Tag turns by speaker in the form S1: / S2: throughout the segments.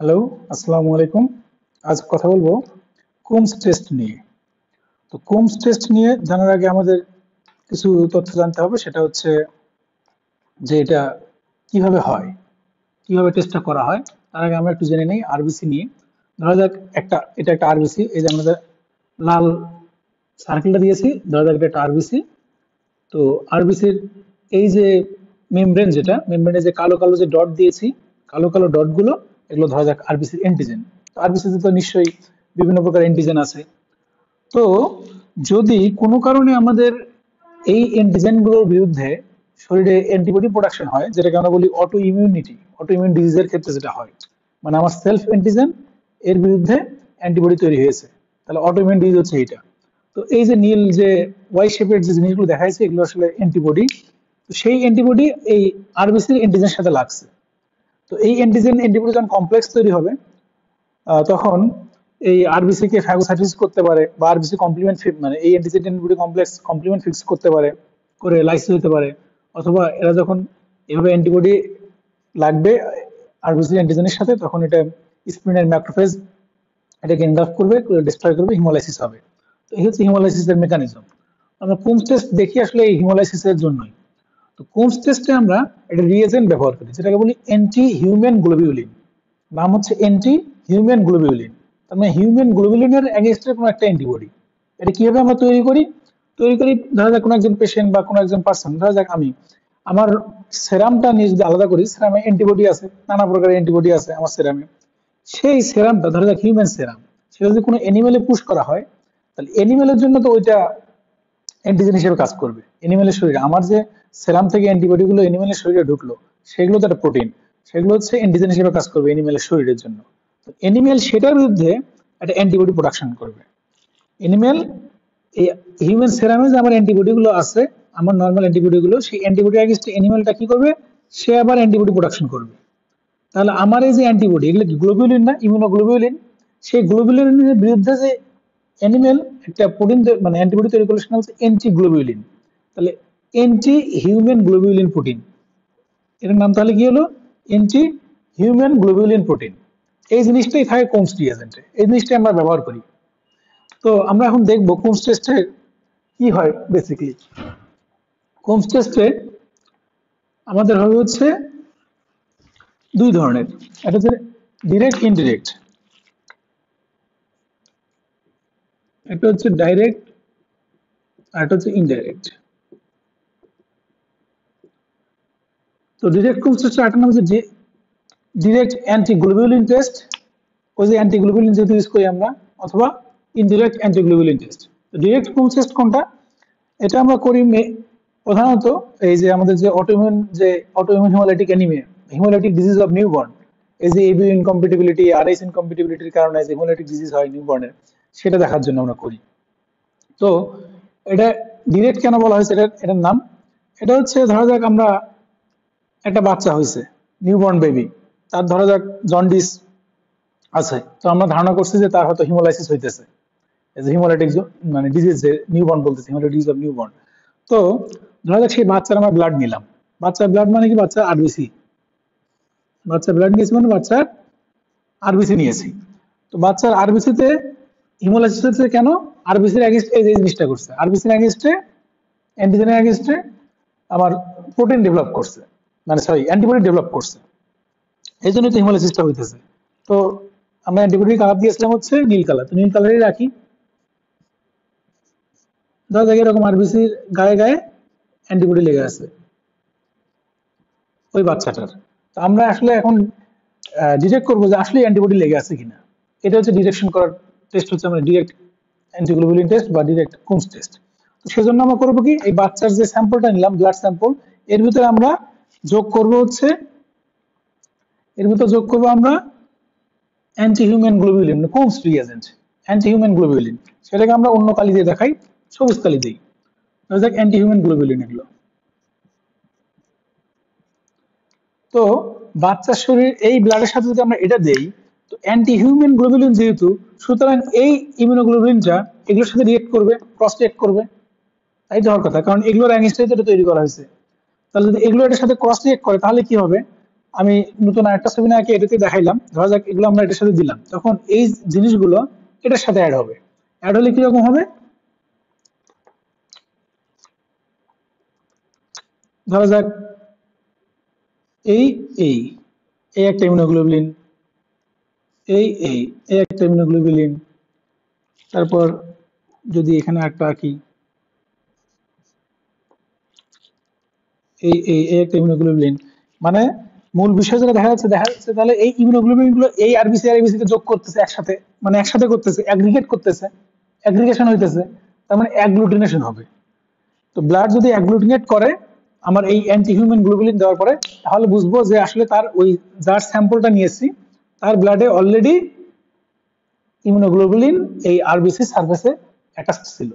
S1: Hello, আসসালামু আলাইকুম। আজ কথা বলবো কুমস টেস্ট নিয়ে। তো কুমস টেস্ট নিয়ে জানার আগে আমাদের কিছু তথ্য জানতে হবে। সেটা হচ্ছে যে এটা কিভাবে হয়, কিভাবে টেস্টটা করা হয়। তার আগে আমরা একটু জেনে নিই আরবিসি নিয়ে। ধরা যাক এটা একটা আরবিসি, এই যে আমাদের লাল সার্কেলটা দিয়েছি, ধরা যাক এটা একটা আরবিসি। তো আরবিসির এই যে মেমব্রেন, যেটা মেমব্রেনে যে কালো কালো যে ডট দিয়েছি, কালো কালো ডট গুলো, এগুলো ধরা যাক আরবিসির এন্টিজেন। তো আরবিসিতে তো নিশ্চয়ই বিভিন্ন প্রকার এন্টিজেন আছে। তো যদি কোনো কারণে আমাদের এই এন্টিজেন গুলোর বিরুদ্ধে শরীরে অ্যান্টিবডি প্রোডাকশন হয়, যেটাকে আমরা বলি অটো ইমিউনিটি, অটো ইমিউন ডিজিজের ক্ষেত্রে যেটা হয়, মানে আমার সেলফ অ্যান্টিজেন এর বিরুদ্ধে অ্যান্টিবডি তৈরি হয়েছে, তাহলে অটো ইমিউন ডিজিজ হচ্ছে এটা। তো এই যে নীল যে ওয়াই শেপের যে জিনিসগুলো দেখা যাচ্ছে, এগুলো আসলে অ্যান্টিবডি। তো সেই অ্যান্টিবডি এই আরবিসির অ্যান্টিজেনের সাথে লাগছে। তো এই অ্যান্টিজেন অ্যান্টিবডি যখন কমপ্লেক্স তৈরি হবে, তখন এই আরবিসি কে ফ্যাগোসাইটোসিস করতে পারে, বা আরবিসি কমপ্লিমেন্ট মানে এই antigen antibody complex complement fix করতে পারে, করে লাইসিস হতে পারে। অথবা এরা যখন এভাবে অ্যান্টিবডি লাগবে আরবিসি অ্যান্টিজেনের সাথে, তখন এটা স্প্লিনের ম্যাক্রোফেজ এটাকে এনগ্রাফট করবে, ডিস্ট্রয় করবে, হিমোলাইসিস হবে। তো এই হচ্ছে হিমোলাইসিসের মেকানিজম। আমরা কুমস টেস্ট দেখি আসলে এই হিমোলাইসিসের জন্যই। তো কুমস টেস্টে আমরা একটা রিয়েজেন্ট ব্যবহার করি, যেটাকে বলি অ্যান্টি হিউম্যান গ্লোবিউলিন। নাম হচ্ছে অ্যান্টি হিউম্যান গ্লোবিউলিন। তার মানে হিউম্যান গ্লোবিউলিনের এগেইনস্টে কোনো একটা অ্যান্টিবডি। এটা কিভাবে আমরা তৈরি করি? ধরা যাক কোনো একজন পেশেন্ট বা কোনো একজন পার্সন, ধরা যাক আমি আমার সেরামটা নিয়ে যদি আলাদা করি, সেরামে অ্যান্টিবডি আছে, নানা প্রকারের অ্যান্টিবডি আছে আমার সেরামে। সেই সেরামটা ধরা যাক হিউম্যান সেরাম, সেটা যদি কোনো অ্যানিমেলে পুশ করা হয়, তাহলে অ্যানিমেলের জন্য তো ওইটা অ্যান্টিজেন হিসেবে কাজ করবে এনিমেলের শরীরে। আমার যে সেরাম থেকে অ্যান্টিবডি গুলো এনিমেলের শরীরে ঢুকলো, সেগুলো তো একটা প্রোটিন, সেগুলো হচ্ছে অ্যান্টিজেন হিসেবে কাজ করবে এনিমেলের শরীরের জন্য। তো এনিমেল সেটার বিরুদ্ধে একটা অ্যান্টিবডি প্রোডাকশন করবে। এনিমেল এই হিউম্যান সেরামে যে আমার অ্যান্টিবডি গুলো আছে, আমার নর্মাল অ্যান্টিবডি গুলো, সেই অ্যান্টিবডি এগেইনস্টে এনিমেলটা কি করবে? সে আবার অ্যান্টিবডি প্রোডাকশন করবে। তাহলে আমার এই যে অ্যান্টিবডি, এগুলো কি গ্লোবিউলিন না, ইমিউনোগ্লোবিউলিন? সেই গ্লোবিউলিনের বিরুদ্ধে যে অ্যানিমেল একটা প্রোটিন মানে অ্যান্টিবডি তৈরি করলে, সেটা হচ্ছে অ্যান্টি গ্লোবিউলিন। তাহলে অ্যান্টি হিউম্যান গ্লোবিউলিন প্রোটিন, এটার নাম তাহলে কি হলো? Anti human globulin protein. এই জিনিসটাই থাকে কোমস রিএজেন্টে, এই জিনিসটাই আমরা ব্যবহার করি। তো আমরা এখন দেখবো কোমস টেস্টে কি হয় বেসিক্যালি। কোমস টেস্টে আমাদের হবে হচ্ছে দুই ধরনের, একটা হচ্ছে ডিরেক্ট, ইনডিরেক্ট। একটা হচ্ছে ডাইরেক্ট, আর একটা হচ্ছে ইনডাইরেক্ট। তো ডিরেক্ট কোমস টেস্টের আরেকটা নাম হচ্ছে ডিরেক্ট অ্যান্টিগ্লোবিউলিন টেস্ট, ওই যে অ্যান্টিগ্লোবিউলিন যেহেতু ইউজ করি আমরা, অথবা ইনডিরেক্ট অ্যান্টিগ্লোবিউলিন টেস্ট। তো ডিরেক্ট কোমস টেস্ট কোনটা? এটা আমরা করি প্রধানত এই যে আমাদের যে autoimmune haemolytic anaemia, haemolytic disease of newborn, এই যে এবিউ ইনকম্পিটিবিলিটি, আরএস ইনকম্পিটিবিলিটির কারণে যে হিমোলাইটিক ডিজিজ হয় নিউবর্নের, সেটা দেখার জন্য আমরা করি। তো এটা ডিরেক্ট কেন বলা হয়েছে এটার নাম? এটা হচ্ছে ধরা যাক আমরা একটা বাচ্চা হয়েছে, নিউবর্ন বেবি, তার ধরা যাক জন্ডিস আছে। তো আমরা ধারণা করছি যে তার হয়তো হিমোলাইসিস হইতেছে, হিমোলাইটিক মানে ডিজিজ, যে নিউবর্ন বলতেছে, হিমোলাইটিক ডিজিজ অফ নিউবর্ন। তো ধরা যাক সেই বাচ্চার আমরা ব্লাড নিলাম। বাচ্চার ব্লাড মানে কি? বাচ্চার আরবিসি। বাচ্চার ব্লাড নিয়েছি মানে বাচ্চার আরবিসি নিয়েছি। তো বাচ্চার আরবিসিতে হিমোলাইসিস হচ্ছে কেন? আরবিসির এগেইনস্টে এই যে জিনিসটা করছে, আরবিসির এগেইনস্টে, অ্যান্টিজেনের এগেইনস্টে আমার প্রোটিন ডেভেলপ করছে, মানে সরি অ্যান্টিবডি ডেভেলপ করছে, এই জন্যই তো হিমোলাইসিসটা হইতেছে। তো আমরা অ্যান্টিবডি কালার দিয়েছিলাম হচ্ছে নীল কালার, তো নীল কালারই রাখি। ধরা যাক এরকম আরবিসির গায়ে গায়ে অ্যান্টিবডি লেগে আছে ওই বাচ্চাটার। তো আমরা আসলে এখন ডিটেক্ট করবো যে আসলে অ্যান্টিবডি লেগে আছে কিনা। এটা হচ্ছে ডিটেকশন করার টেস্ট, হচ্ছে আমরা ডিরেক্ট অ্যান্টিগ্লোবুলিন টেস্ট বা ডিরেক্ট কুমস টেস্ট। তো সেজন্য আমরা করবো কি, এই বাচ্চার যে স্যাম্পলটা নিলাম, ব্লাড স্যাম্পল, এর ভিতরে আমরা যোগ করব হচ্ছে, এর ভিতরে যোগ করবো আমরা anti human globulin, Coombs reagent, anti human globulin. সেটাকে আমরা অন্য কালি দিয়ে দেখাই, সবুজ কালি দিই, দেখ অ্যান্টি হিউম্যান গ্লোবিউলিন এগুলো। তো বাচ্চার শরীর এই ব্লাডের সাথে যদি আমরা এটা দেই, তো অ্যান্টি হিউম্যান গ্লোবুলিন যেহেতু, সুতরাং এই ইমিউনোগ্লোবুলিনটা এগুলোর সাথে রিয়েক্ট করবে, ক্রস রিয়েক্ট করবে। তাই তো হওয়ার কথা, কারণ এগুলোর অ্যাগেইনস্টে এটা তৈরি করা হয়েছে। তাহলে যদি এগুলো এটার সাথে ক্রস রিয়েক্ট করে, তাহলে কি হবে? আমি নতুন আরেকটা ছবি না এঁকে এটাতে দেখাইলাম, ধরা যাক এগুলো আমরা এটার সাথে দিলাম, তখন এই জিনিসগুলো এটার সাথে অ্যাড হবে। অ্যাড হলে কিরকম হবে, ধরা যাক এই এই এই একটা ইমিউনোগ্লোবুলিন, এই এই এই একটা ইমিউনোগ্লোবুলিন, তারপর যদি এখানে একটা আঁকি এই এই এই একটা ইমিউনোগ্লোবুলিন, মানে মূল বিষয় যেটা দেখা যাচ্ছে তাহলে এই ইমিউনোগ্লোবুলিন গুলো এই আরবিসি আরবিসি কে যোগ করতেছে একসাথে, মানে একসাথে করতেছে, অ্যাগ্রিগেট করতেছে, অ্যাগ্রিগেশন হইতেছে, তার মানে অ্যাগ্লুটিনেশন হবে। তো ব্লাড যদি অ্যাগ্লুটিনেট করে আমার এই অ্যান্টি হিউম্যান গ্লোবুলিন দেওয়ার পরে, তাহলে বুঝবো যে আসলে তার ওই যার স্যাম্পলটা নিয়েছি তার ব্লাডে অলরেডি ইমিউনোগ্লোবুলিন এই আরবিসি সারফেসে অ্যাটাচ ছিল।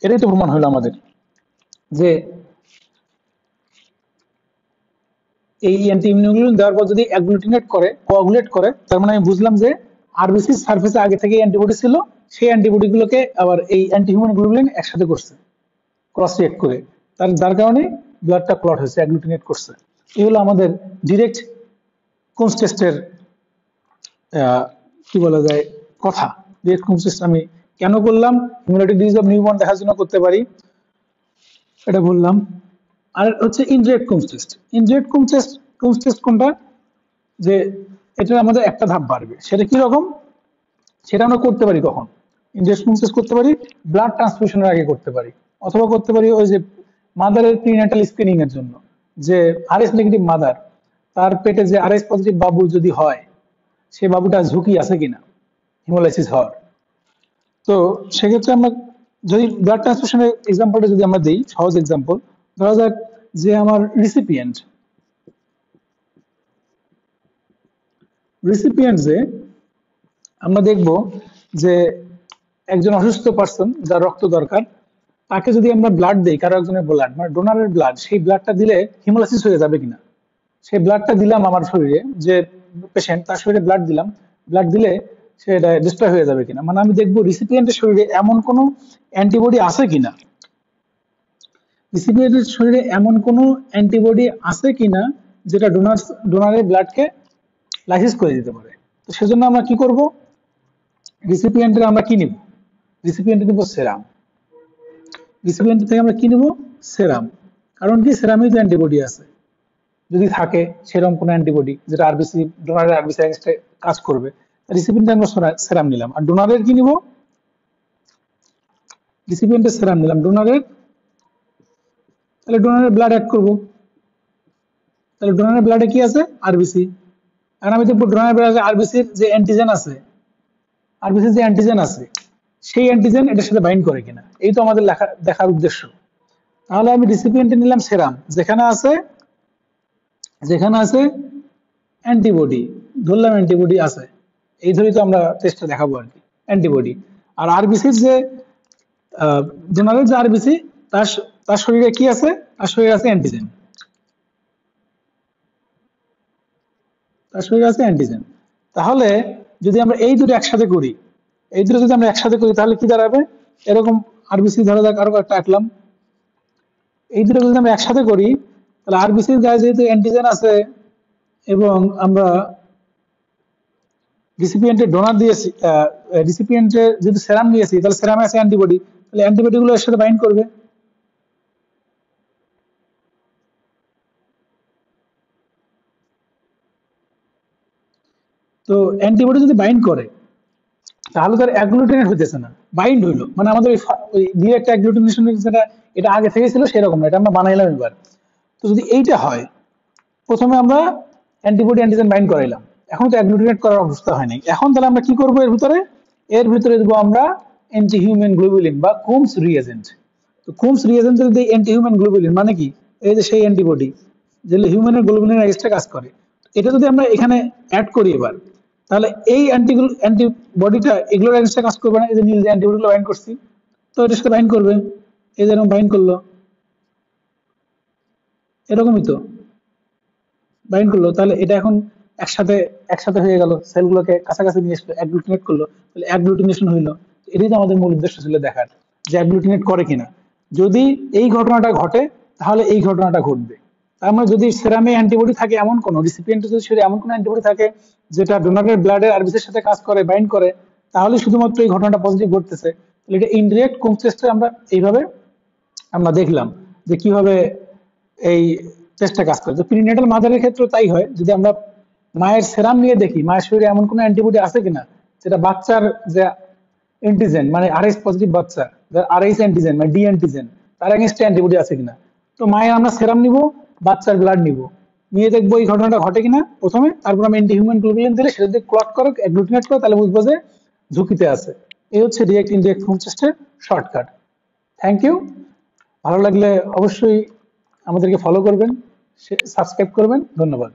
S1: এটাই তো প্রমাণ হলো আমাদের যে এই অ্যান্টি ইমিউনোগ্লোবুলিন দেওয়ার পর যদি অ্যাগ্লুটিনেট করে, কোয়াগুলেট করে, তার মানে আমি বুঝলাম যে আরবিসি সারফেসে আগে থেকে অ্যান্টিবডি ছিল, সেই অ্যান্টিবডি গুলোকে আবার এই অ্যান্টি হিউম্যান গ্লোবুলিন একসাথে করছে, ক্রস রিয়েক্ট করে, যার কারণে ব্লাডটা ক্লট হয়েছে, অ্যাগ্লুটিনেট করছে। এই হলো আমাদের ডিরেক্ট কোনস টেস্টের কি বলা যায় কথা। ডিরেক্ট কোনস টেস্ট আমি কেন করলাম, হিমোলাইটিক ডিজিজ অফ নিউবর্ন দেখার জন্য করতে পারি, এটা বললাম। আর হচ্ছে indirect cones test. Indirect cones test কোনটা, যে এটা আমাদের একটা ধাপ বাড়বে, সেটা কি রকম, সেটা আমরা করতে পারি কখন, ইনডিরেক্ট কোনস টেস্ট করতে পারি ব্লাড ট্রান্সফিউশনের আগে করতে পারি, অথবা করতে পারি ওই যে মাদারের প্রিন্যাটাল স্ক্রিনিং এর জন্য, যে আরএস নেগেটিভ মাদার, তার পেটে যে আরএস পজিটিভ বাবু যদি হয়, সে বাবুটা ঝুঁকি আছে কিনা হিমোলাইসিস হওয়ার। তো সেক্ষেত্রে আমরা যদি ব্লাড ট্রান্সফিউশনের এক্সাম্পলটা যদি আমরা দিই, সহজ এক্সাম্পল, ধরা যাক যে আমার রিসিপিয়েন্ট যে আমরা দেখব যে একজন অসুস্থ পার্সন যার রক্ত দরকার, তাকে যদি আমরা ব্লাড দেই, কারো একজনের ব্লাড মানে ডোনারের ব্লাড, সেই ব্লাডটা দিলে হিমোলাইসিস হয়ে যাবে কিনা, সেই ব্লাডটা দিলাম আমার শরীরে, যে পেশেন্ট তার শরীরে ব্লাড দিলাম, ব্লাড দিলে সেটা ডিস্ট্রয় হয়ে যাবে কিনা, মানে আমি দেখবো রিসিপিয়েন্টের শরীরে এমন কোনো অ্যান্টিবডি আছে কিনা, রিসিপিয়েন্টের শরীরে এমন কোনো অ্যান্টিবডি আছে কিনা যেটা ডোনারের ব্লাডকে লাইসিস করে দিতে পারে। তো সেজন্য আমরা কি করব, রিসিপিয়েন্টের আমরা কি নিব, রিসিপিয়েন্টে নিব সেরাম, রিসিপিয়েন্ট থেকে আমরা কি নিব, সেরাম, কারণ কি সেরামে তো অ্যান্টিবডি আছে, যদি থাকে সেরকম কোনো অ্যান্টিবডি যেটা আরবিসি ডোনারের আরবিসি এগেইনস্টে কাজ করবে, রিসিপিয়েন্টে আমরা সেরাম নিলাম, আর ডোনারের কি নিব, রিসিপিয়েন্টের সেরাম নিলাম, ডোনারের, তাহলে ডোনারের ব্লাড অ্যাড করব, তাহলে ডোনারের ব্লাডে কি আছে, আরবিসি, আর আমি দেখবো ডোনারের ব্লাডে আরবিসির যে অ্যান্টিজেন আছে, আরবিসির যে অ্যান্টিজেন আছে সেই অ্যান্টিজেন এটার সাথে বাইন্ড করে কিনা, এই তো আমাদের দেখার উদ্দেশ্য। তাহলে আমি রিসিপিয়েন্টে নিলাম সেরাম, যেখানে আছে অ্যান্টিবডি, ধরলাম অ্যান্টিবডি আছে, এই ধরেই তো আমরা টেস্টটা দেখাবো আর কি, অ্যান্টিবডি। আর আরবিসির যে ডোনারের যে আরবিসি, তার শরীরে কি আছে, তার শরীরে আছে অ্যান্টিজেন, তার শরীরে আছে অ্যান্টিজেন। তাহলে যদি আমরা এই দুটো একসাথে করি, এই দুটো যদি আমরা একসাথে করি তাহলে কি দাঁড়াবে, এরকম আরবিসি ধরা যাক আরো একটা আঁকলাম, এই দুটো যদি আমরা একসাথে করি তাহলে আরবিসির গায়ে যেহেতু অ্যান্টিজেন আছে এবং আমরা রিসিপিয়েন্টের ডোনার দিয়েছি, রিসিপিয়েন্টের যদি সেরাম দিয়েছি, তাহলে সেরামে আছে অ্যান্টিবডি, তাহলে অ্যান্টিবডি গুলো এর সাথে বাইন্ড করবে। তো অ্যান্টিবডি যদি বাইন্ড করে তাহলে তো আর অ্যাগ্লুটিনেট হইতেছে না, বাইন্ড হইলো, মানে আমাদের ওই ডিরেক্ট অ্যাগ্লুটিনেশন যেটা এটা আগে থেকে ছিল সেরকম না, এটা আমরা বানাইলাম এবার। তো যদি এইটা হয়, প্রথমে আমরা অ্যান্টিবডি অ্যান্টিজেন বাইন্ড করাইলাম, এখন তো অ্যাগ্লুটিনেট করার অবস্থা হয় নাই, এখন তাহলে আমরা কি করব, এর ভিতরে দেবো আমরা অ্যান্টি হিউম্যান গ্লোবুলিন বা কুমস রিএজেন্ট। তো কুমস রিএজেন্ট যদি অ্যান্টি হিউম্যান গ্লোবুলিন মানে কি, এই যে সেই অ্যান্টিবডি যেগুলো হিউম্যানের গ্লোবুলিনের এক্সট্রা কাজ করে, এটা যদি আমরা এখানে অ্যাড করি এবার, তাহলে এই অ্যান্টিবডিটা এগুলোর এগেইনস্টে কাজ করবে না, এই যে নীল যে অ্যান্টিবডিগুলো বাইন্ড করছি, তো এটার সাথে বাইন্ড করবে, এই যে এরকম বাইন্ড করলো, এরকমই তো বাইন্ড করলো, তাহলে এটা এখন একসাথে একসাথে হয়ে গেল, সেলগুলোকে কাছাকাছি নিয়ে আসলো, অ্যাগ্লুটিনেট করলো, তাহলে অ্যাগ্লুটিনেশন হইলো। এটাই তো আমাদের মূল উদ্দেশ্য ছিল দেখার, যে অ্যাগ্লুটিনেট করে কিনা, যদি এই ঘটনাটা ঘটে তাহলে এই ঘটনাটা ঘটবে, তার মানে যদি সেরামে অ্যান্টিবডি থাকে এমন কোন রিসিপিয়েন্টে যদি সেটা এমন কোন অ্যান্টিবডি থাকে যেটা ডোনারের ব্লাডের আরবিসির সাথে কাজ করে, বাইন্ড করে, তাহলে শুধুমাত্র এই ঘটনাটা পজিটিভ ঘটতেছে। তাহলে এটা ইনডিরেক্ট কুমস টেস্টে আমরা এইভাবে আমরা দেখলাম যে কিভাবে এই টেস্টটা কাজ করে। তো প্রিনেটাল মাদারের ক্ষেত্রে তাই হয়, যদি আমরা মায়ের সেরাম নিয়ে দেখি মায়ের শরীরে এমন কোনো অ্যান্টিবডি আছে কিনা যেটা বাচ্চার যে অ্যান্টিজেন মানে আরএইচ পজিটিভ বাচ্চা, যার আরএইচ অ্যান্টিজেন মানে ডি অ্যান্টিজেন, তার এগেইনস্টে অ্যান্টিবডি আছে কিনা। তো মায়ের আমরা সেরাম নিব, বাচ্চার ব্লাড নিব, নিয়ে দেখবো এই ঘটনাটা ঘটে কিনা প্রথমে, তারপর আমরা অ্যান্টি হিউম্যান গ্লোবুলিন দিলে সেটা যদি ক্লট করে অ্যাগ্লুটিনেট করে তাহলে বুঝবো যে ঝুঁকিতে আছে। এই হচ্ছে ডিরেক্ট ইনডিরেক্ট কুমস টেস্টের শর্টকাট। Thank you. ভালো লাগলে অবশ্যই আমাদেরকে ফলো করবেন, সাবস্ক্রাইব করবেন। ধন্যবাদ।